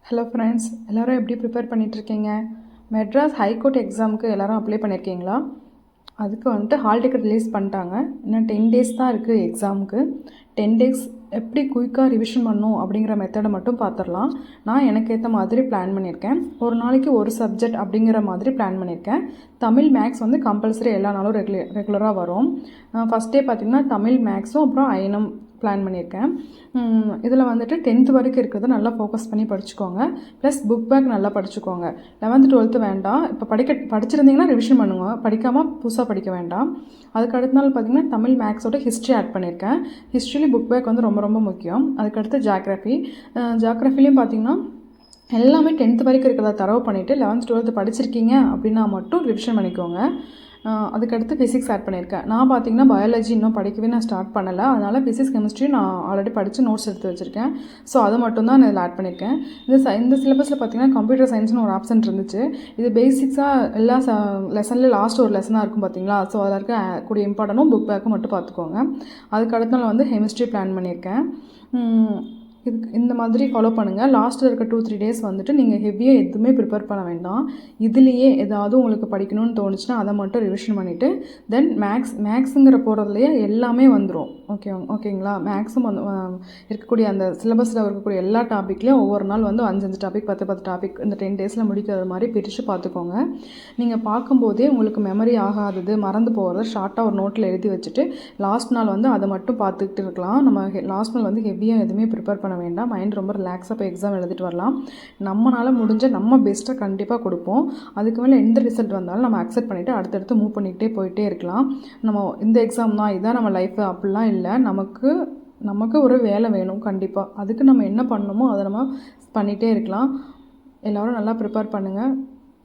Hello friends, எல்லோரும் எப்படி prepare பண்ணிகிட்ருக்கீங்க? மெட்ராஸ் ஹைகோர்ட் எக்ஸாமுக்கு எல்லோரும் அப்ளை பண்ணியிருக்கீங்களா? அதுக்கு வந்துட்டு ஹால் டிக்கெட் ரிலீஸ் பண்ணிட்டாங்க. இன்னும் 10 டேஸ் தான் இருக்குது எக்ஸாமுக்கு. 10 டேஸ் எப்படி குயிக்காக ரிவிஷன் பண்ணணும் அப்படிங்கிற மெத்தடை மட்டும் பார்த்துடலாம். நான் எனக்கு ஏற்ற மாதிரி பிளான் பண்ணியிருக்கேன். ஒரு நாளைக்கு ஒரு சப்ஜெக்ட் அப்படிங்கிற மாதிரி பிளான் பண்ணியிருக்கேன். தமிழ் மேக்ஸ் வந்து கம்பல்சரி எல்லா நாளும் ரெகுலராக வரும். ஃபஸ்ட் டே பார்த்திங்கன்னா தமிழ் மேக்ஸும் அப்புறம் ஐஎன்எம் பிளான் பண்ணியிருக்கேன். இதில் வந்துட்டு 10th வரைக்கும் இருக்கிறத நல்லா ஃபோக்கஸ் பண்ணி படிச்சுக்கோங்க. ப்ளஸ் புக் பேக் நல்லா படிச்சுக்கோங்க. 11th 12th வேண்டாம். இப்போ படிச்சிருந்தீங்கன்னா ரிவிஷன் பண்ணுங்கள். படிக்காமல் புதுசாக படிக்க வேண்டாம். அதுக்கு அடுத்த நாள் பார்த்திங்கன்னா தமிழ் மேக்ஸோட ஹிஸ்ட்ரி ஆட் பண்ணியிருக்கேன். ஹிஸ்ட்ரியிலே புக் பேக் வந்து ரொம்ப ரொம்ப முக்கியம். அதுக்கடுத்து ஜாக்ரஃபிலையும் பார்த்திங்கன்னா எல்லாமே 10th வரைக்கும் இருக்கிறத தரவு பண்ணிவிட்டு 11th 12th படிச்சிருக்கீங்க அப்படின்னா மட்டும் ரிவிஷன் பண்ணிக்கோங்க. அதுக்கடுத்து ஃபிசிக்ஸ் ஆட் பண்ணியிருக்கேன். நான் பார்த்திங்கன்னா பயாலஜி இன்னும் படிக்கவே நான் ஸ்டார்ட் பண்ணலை. அதனால் ஃபிசிக்ஸ் கெமிஸ்ட்ரி நான் ஆல்ரெடி படித்து நோட்ஸ் எடுத்து வச்சுருக்கேன். ஸோ அது மட்டும் தான் நான் இதில் ஆட் பண்ணியிருக்கேன். இந்த சிலபஸில் பார்த்திங்கன்னா கம்ப்யூட்டர் சயின்ஸ்னு ஒரு ஆப்ஷன் இருந்துச்சு. இது பேசிக்ஸாக எல்லா லெசன்லேயும் லாஸ்ட் ஒரு லெசனாக இருக்கும் பார்த்திங்களா. ஸோ அதில் இருக்க கூடிய இம்பார்ட்டனும் புக் பேக்கும் மட்டும் பார்த்துக்கோங்க. அதுக்கு அடுத்த நாள் வந்து கெமிஸ்ட்ரி பிளான் பண்ணியிருக்கேன். இந்த மாதிரி ஃபாலோ பண்ணுங்கள். லாஸ்ட்டில் இருக்க 2-3 டேஸ் வந்துட்டு நீங்கள் ஹெவியாக எதுவுமே ப்ரிப்பேர் பண்ண வேண்டாம். இதுலேயே ஏதாவது உங்களுக்கு படிக்கணும்னு தோணுச்சுன்னா அதை மட்டும் ரிவிஷன் பண்ணிவிட்டு தென் மேக்ஸுங்கிற போகிறதுலையே எல்லாமே வந்துடும். ஓகேங்களா. மேக்ஸும் வந்து இருக்கக்கூடிய அந்த சிலபஸில் இருக்கக்கூடிய எல்லா டாப்பிக்லேயும் ஒவ்வொரு நாள் வந்து 5 டாபிக் 10 டாபிக் இந்த 10 டேஸில் முடிக்கிற மாதிரி பிரித்து பார்த்துக்கோங்க. நீங்கள் பார்க்கும்போதே உங்களுக்கு மெமரி ஆகாதது மறந்து போகிறது ஷார்ட்டாக ஒரு நோட்டில் எழுதி வச்சுட்டு லாஸ்ட் நாள் வந்து அதை மட்டும் பார்த்துக்கிட்டு இருக்கலாம். நம்ம லாஸ்ட் நாள் வந்து ஹெவியாக எதுவுமே ப்ரிப்பேர் பண்ண வேண்டாம். மைண்ட் ரொம்ப ரிலாக்ஸாக போய் எக்ஸாம் எழுதிட்டு வரலாம். நம்மளால் முடிஞ்ச நம்ம பெஸ்ட்டை கண்டிப்பாக கொடுப்போம். அதுக்கு மேலே எந்த ரிசல்ட் வந்தாலும் நம்ம அக்செப்ட் பண்ணிவிட்டு அடுத்தடுத்து மூவ் பண்ணிகிட்டே போயிட்டே இருக்கலாம். நம்ம இந்த எக்ஸாம் தான் இதான் நம்ம லைஃப் அப்படிலாம் இல்லை. நமக்கு ஒரு வேலை வேணும் கண்டிப்பாக. அதுக்கு நம்ம என்ன பண்ணணுமோ அதை நம்ம பண்ணிகிட்டே இருக்கலாம். எல்லோரும் நல்லா ப்ரிப்பேர் பண்ணுங்கள்.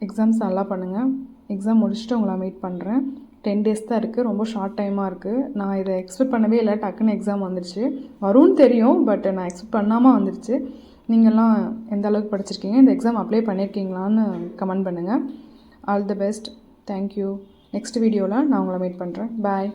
எக்ஸாம்ஸ் நல்லா பண்ணுங்கள். எக்ஸாம் முடிச்சுட்டு உங்களை மீட் பண்ணுறேன். 10 டேஸ் தான் இருக்குது. ரொம்ப ஷார்ட் டைமாக இருக்குது. நான் இதை எக்ஸ்பெக்ட் பண்ணவே இல்லை. டக்குன்னு எக்ஸாம் வந்துடுச்சு. வரும்னு தெரியும், பட் நான் எக்ஸ்பெக்ட் பண்ணாமல் வந்துடுச்சு. நீங்கள்லாம் எந்த அளவுக்கு படிச்சிருக்கீங்க, இந்த எக்ஸாம் அப்ளை பண்ணியிருக்கீங்களான்னு கமெண்ட் பண்ணுங்கள். All the best. Thank you. Next வீடியோவில் நான் உங்களை மீட் பண்ணுறேன். பாய்.